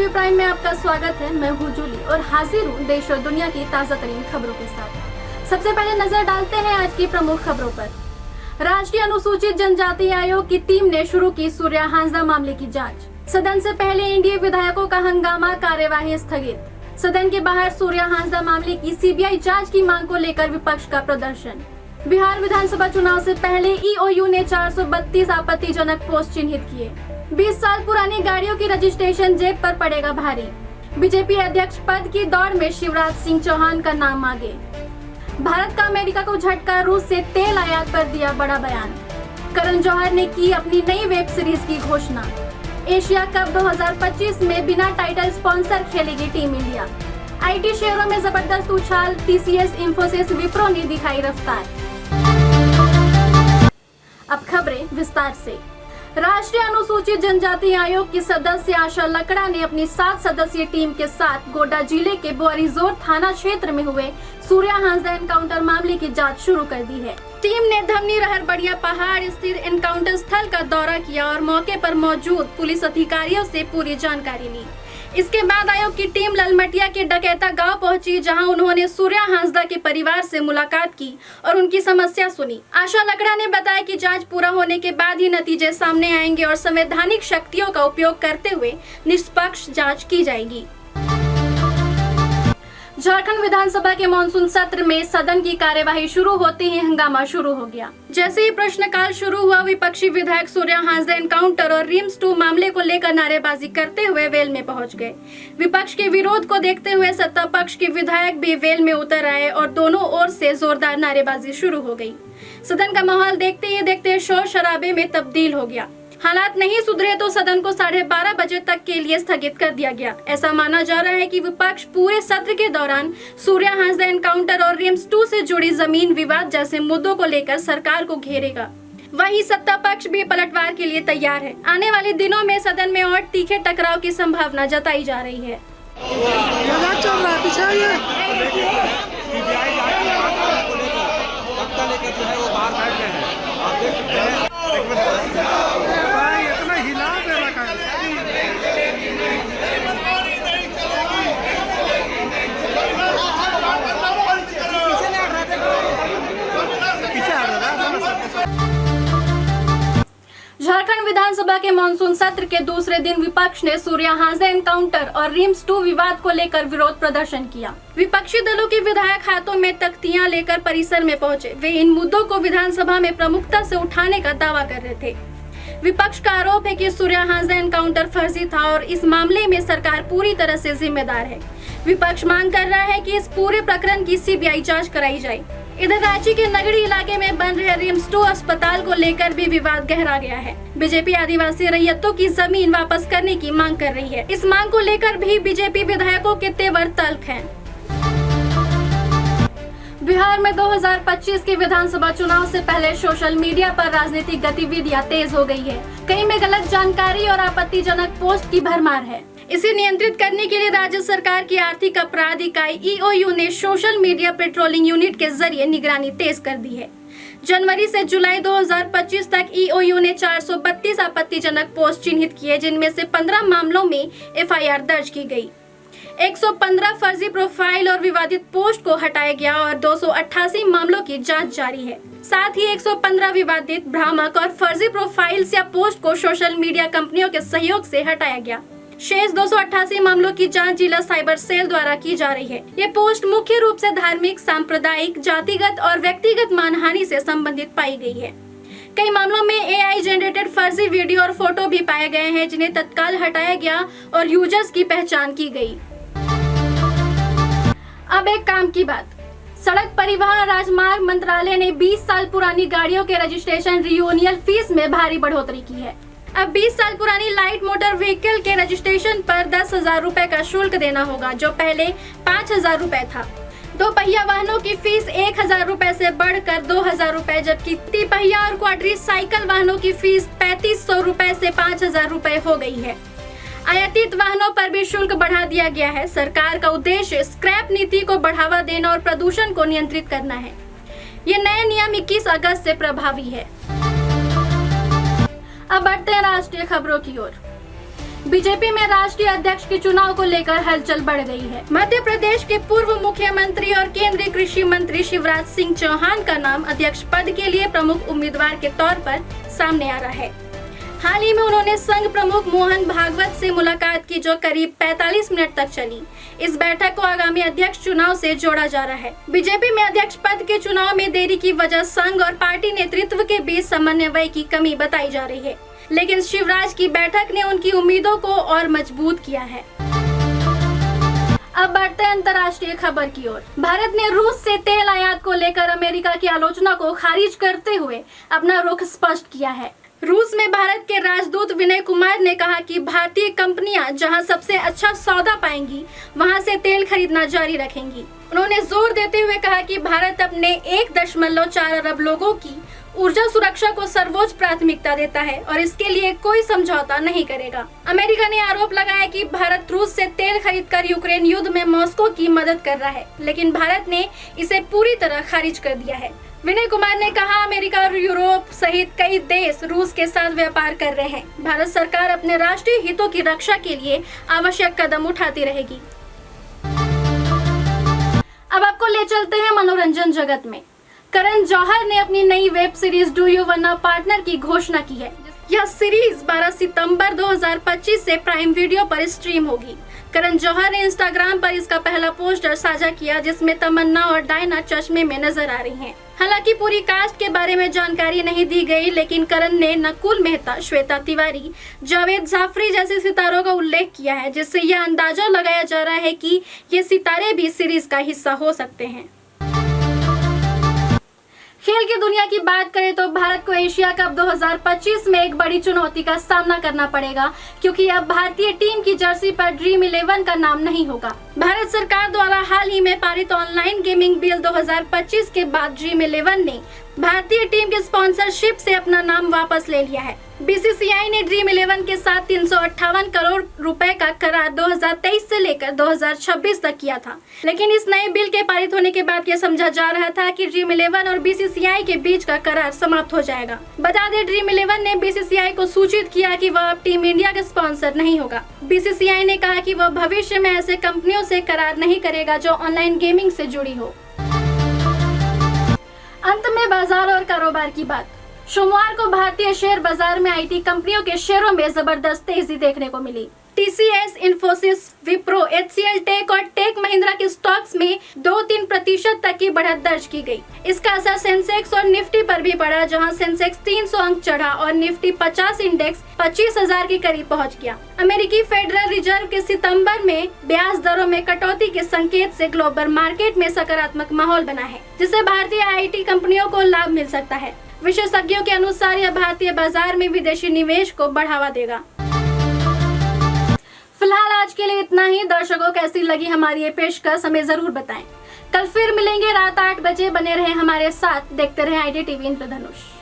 राष्ट्रीय प्राइम में आपका स्वागत है। मैं हूँ जूली और हाजिर हूँ देश और दुनिया की ताजा तरीन खबरों के साथ। सबसे पहले नजर डालते हैं आज की प्रमुख खबरों पर। राष्ट्रीय अनुसूचित जनजाति आयोग की टीम ने शुरू की सूर्या हांसदा मामले की जांच। सदन से पहले एनडीए विधायकों का हंगामा, कार्यवाही स्थगित। सदन के बाहर सूर्या हांसदा मामले की सीबीआई जांच की मांग को लेकर विपक्ष का प्रदर्शन। बिहार विधानसभा चुनाव से पहले ईओयू ने 432 आपत्तिजनक पोस्ट चिन्हित किए। 20 साल पुरानी गाड़ियों की रजिस्ट्रेशन जेब पर पड़ेगा भारी। बीजेपी अध्यक्ष पद की दौड़ में शिवराज सिंह चौहान का नाम आगे। भारत का अमेरिका को झटका, रूस से तेल आयात पर दिया बड़ा बयान। करण जौहर ने की अपनी नई वेब सीरीज की घोषणा। एशिया कप 2025 में बिना टाइटल स्पॉन्सर खेलेगी टीम इंडिया। आईटी शेयरों में जबरदस्त उछाल, टीसीएस, इंफोसिस, विप्रो ने दिखाई रफ्तार। अब खबरें विस्तार से। राष्ट्रीय अनुसूचित जनजाति आयोग की सदस्य आशा लकड़ा ने अपनी 7 सदस्यीय टीम के साथ गोड्डा जिले के बोअरिजोर थाना क्षेत्र में हुए सूर्या हांसदा एनकाउंटर मामले की जांच शुरू कर दी है। टीम ने धमनी रहरबड़िया पहाड़ स्थित एनकाउंटर स्थल का दौरा किया और मौके पर मौजूद पुलिस अधिकारियों से पूरी जानकारी ली। इसके बाद आयोग की टीम ललमटिया के डकैता गांव पहुंची, जहां उन्होंने सूर्या हांसदा के परिवार से मुलाकात की और उनकी समस्या सुनी। आशा लकड़ा ने बताया कि जांच पूरा होने के बाद ही नतीजे सामने आएंगे और संवैधानिक शक्तियों का उपयोग करते हुए निष्पक्ष जांच की जाएगी। झारखंड विधानसभा के मानसून सत्र में सदन की कार्यवाही शुरू होते ही हंगामा शुरू हो गया। जैसे ही प्रश्नकाल शुरू हुआ, विपक्षी विधायक सूर्या हांसदा एनकाउंटर और रिम्स 2 मामले को लेकर नारेबाजी करते हुए वेल में पहुंच गए। विपक्ष के विरोध को देखते हुए सत्ता पक्ष के विधायक भी वेल में उतर आए और दोनों ओर से जोरदार नारेबाजी शुरू हो गई। सदन का माहौल देखते ही देखते शोर शराबे में तब्दील हो गया। हालात नहीं सुधरे तो सदन को 12:30 बजे तक के लिए स्थगित कर दिया गया। ऐसा माना जा रहा है कि विपक्ष पूरे सत्र के दौरान सूर्या हांसदा एनकाउंटर और रिम्स 2 से जुड़ी जमीन विवाद जैसे मुद्दों को लेकर सरकार को घेरेगा। वहीं सत्ता पक्ष भी पलटवार के लिए तैयार है। आने वाले दिनों में सदन में और तीखे टकराव की संभावना जताई जा रही है। झारखंड विधानसभा के मानसून सत्र के दूसरे दिन विपक्ष ने सूर्या हांसदा एनकाउंटर और रिम्स 2 विवाद को लेकर विरोध प्रदर्शन किया। विपक्षी दलों के विधायक हाथों में तख्तियां लेकर परिसर में पहुंचे। वे इन मुद्दों को विधानसभा में प्रमुखता से उठाने का दावा कर रहे थे। विपक्ष का आरोप है कि सूर्या हांसदा एनकाउंटर फर्जी था और इस मामले में सरकार पूरी तरह से जिम्मेदार है। विपक्ष मांग कर रहा है कि इस पूरे प्रकरण की सीबीआई जांच कराई जाए। इधर रांची के नगड़ी इलाके में बन रहे रिम्स 2 अस्पताल को लेकर भी विवाद गहरा गया है। बीजेपी आदिवासी रैयतों की जमीन वापस करने की मांग कर रही है। इस मांग को लेकर भी बीजेपी विधायकों के तेवर तल्ख हैं। बिहार में 2025 के विधानसभा चुनाव से पहले सोशल मीडिया पर राजनीतिक गतिविधियां तेज हो गई है। कई में गलत जानकारी और आपत्तिजनक पोस्ट की भरमार है। इसे नियंत्रित करने के लिए राज्य सरकार की आर्थिक अपराध इकाई ईओयू ने सोशल मीडिया पेट्रोलिंग यूनिट के जरिए निगरानी तेज कर दी है। जनवरी से जुलाई 2025 तक ईओयू ने 432 आपत्तिजनक पोस्ट चिन्हित किए, जिनमें से 15 मामलों में एफआईआर दर्ज की गई। 115 फर्जी प्रोफाइल और विवादित पोस्ट को हटाया गया और 288 मामलों की जांच जारी है। साथ ही 115 विवादित, भ्रामक और फर्जी प्रोफाइल्स या पोस्ट को सोशल मीडिया कंपनियों के सहयोग से हटाया गया। शेष 288 मामलों की जांच जिला साइबर सेल द्वारा की जा रही है। ये पोस्ट मुख्य रूप से धार्मिक, सांप्रदायिक, जातिगत और व्यक्तिगत मानहानि से संबंधित पाई गई है। कई मामलों में एआई जनरेटेड फर्जी वीडियो और फोटो भी पाए गए हैं, जिन्हें तत्काल हटाया गया और यूजर्स की पहचान की गई। अब एक काम की बात। सड़क परिवहन और राजमार्ग मंत्रालय ने 20 साल पुरानी गाड़ियों के रजिस्ट्रेशन रियूनियल फीस में भारी बढ़ोतरी की है। अब 20 साल पुरानी लाइट मोटर व्हीकल के रजिस्ट्रेशन पर 10,000 रुपए का शुल्क देना होगा, जो पहले 5,000 रुपए था। 2 पहिया वाहनों की फीस 1,000 रुपए से बढ़कर 2,000 रुपए, जबकि तिपहिया और क्वाड्री साइकिल वाहनों की फीस 3,500 रुपए से 5,000 रुपए हो गई है। आयातित वाहनों पर भी शुल्क बढ़ा दिया गया है। सरकार का उद्देश्य स्क्रैप नीति को बढ़ावा देना और प्रदूषण को नियंत्रित करना है। ये नए नियम 21 अगस्त से प्रभावी है। अब बढ़ते हैं राष्ट्रीय खबरों की ओर। बीजेपी में राष्ट्रीय अध्यक्ष के चुनाव को लेकर हलचल बढ़ गई है। मध्य प्रदेश के पूर्व मुख्यमंत्री और केंद्रीय कृषि मंत्री शिवराज सिंह चौहान का नाम अध्यक्ष पद के लिए प्रमुख उम्मीदवार के तौर पर सामने आ रहा है। हाल ही में उन्होंने संघ प्रमुख मोहन भागवत से मुलाकात की, जो करीब 45 मिनट तक चली। इस बैठक को आगामी अध्यक्ष चुनाव से जोड़ा जा रहा है। बीजेपी में अध्यक्ष पद के चुनाव में देरी की वजह संघ और पार्टी नेतृत्व के बीच समन्वय की कमी बताई जा रही है, लेकिन शिवराज की बैठक ने उनकी उम्मीदों को और मजबूत किया है। अब बढ़ते हैं अंतर्राष्ट्रीय खबर की ओर। भारत ने रूस से तेल आयात को लेकर अमेरिका की आलोचना को खारिज करते हुए अपना रुख स्पष्ट किया है। रूस में भारत के राजदूत विनय कुमार ने कहा कि भारतीय कंपनियां जहां सबसे अच्छा सौदा पाएंगी, वहां से तेल खरीदना जारी रखेंगी। उन्होंने जोर देते हुए कहा कि भारत अपने 1.4 अरब लोगों की ऊर्जा सुरक्षा को सर्वोच्च प्राथमिकता देता है और इसके लिए कोई समझौता नहीं करेगा। अमेरिका ने आरोप लगाया कि भारत रूस से तेल खरीदकर यूक्रेन युद्ध में मॉस्को की मदद कर रहा है, लेकिन भारत ने इसे पूरी तरह खारिज कर दिया है। विनय कुमार ने कहा, अमेरिका और यूरोप सहित कई देश रूस के साथ व्यापार कर रहे हैं। भारत सरकार अपने राष्ट्रीय हितों की रक्षा के लिए आवश्यक कदम उठाती रहेगी। अब आपको ले चलते हैं मनोरंजन जगत में। करण जौहर ने अपनी नई web series do you वांना partner की घोषणा की है। यह सीरीज 12 सितंबर 2025 से प्राइम वीडियो पर स्ट्रीम होगी। करण जौहर ने इंस्टाग्राम पर इसका पहला पोस्टर साझा किया, जिसमें तमन्ना और डायना चश्मे में नजर आ रही हैं। हालांकि पूरी कास्ट के बारे में जानकारी नहीं दी गई, लेकिन करण ने नकुल मेहता, श्वेता तिवारी, जावेद जाफरी जैसे सितारों का उल्लेख किया है, जिससे यह अंदाजा लगाया जा रहा है कि ये सितारे भी सीरीज का हिस्सा हो सकते हैं। खेल की दुनिया की बात करें तो भारत को एशिया कप 2025 में एक बड़ी चुनौती का सामना करना पड़ेगा, क्योंकि अब भारतीय टीम की जर्सी पर ड्रीम 11 का नाम नहीं होगा। भारत सरकार द्वारा हाल ही में पारित ऑनलाइन गेमिंग बिल 2025 के बाद ड्रीम 11 ने भारतीय टीम के स्पॉन्सरशिप से अपना नाम वापस ले लिया है। बीसीसीआई ने ड्रीम 11 के साथ 358 करोड़ रुपए का करार 2023 से लेकर 2026 तक किया था, लेकिन इस नए बिल के पारित होने के बाद यह समझा जा रहा था कि ड्रीम 11 और बीसीसीआई के बीच का करार समाप्त हो जाएगा। बता दें, ड्रीम 11 ने बीसीसीआई को सूचित किया कि वह अब टीम इंडिया के स्पॉन्सर नहीं होगा। बीसीसीआई ने कहा कि वह भविष्य में ऐसे कंपनियों से करार नहीं करेगा जो ऑनलाइन गेमिंग से जुड़ी हो। अंत में बाजार और कारोबार की बात। सोमवार को भारतीय शेयर बाजार में आईटी कंपनियों के शेयरों में जबरदस्त तेजी देखने को मिली। टीसीएस, इन्फोसिस, विप्रो, एचसीएल टेक और टेक महिंद्रा के स्टॉक्स में 2-3% तक की बढ़त दर्ज की गई। इसका असर सेंसेक्स और निफ्टी पर भी पड़ा, जहां सेंसेक्स 300 अंक चढ़ा और निफ्टी 50 इंडेक्स 25,000 के करीब पहुंच गया। अमेरिकी फेडरल रिजर्व के सितंबर में ब्याज दरों में कटौती के संकेत से ग्लोबल मार्केट में सकारात्मक माहौल बना है, जिससे भारतीय आईटी कंपनियों को लाभ मिल सकता है। विशेषज्ञों के अनुसार यह भारतीय बाजार में विदेशी निवेश को बढ़ावा देगा। फिलहाल आज के लिए इतना ही। दर्शकों, कैसी लगी हमारी ये पेशकश हमें जरूर बताएं। कल फिर मिलेंगे रात 8 बजे। बने रहें हमारे साथ, देखते रहें आईटी टीवी इंद्रधनुष।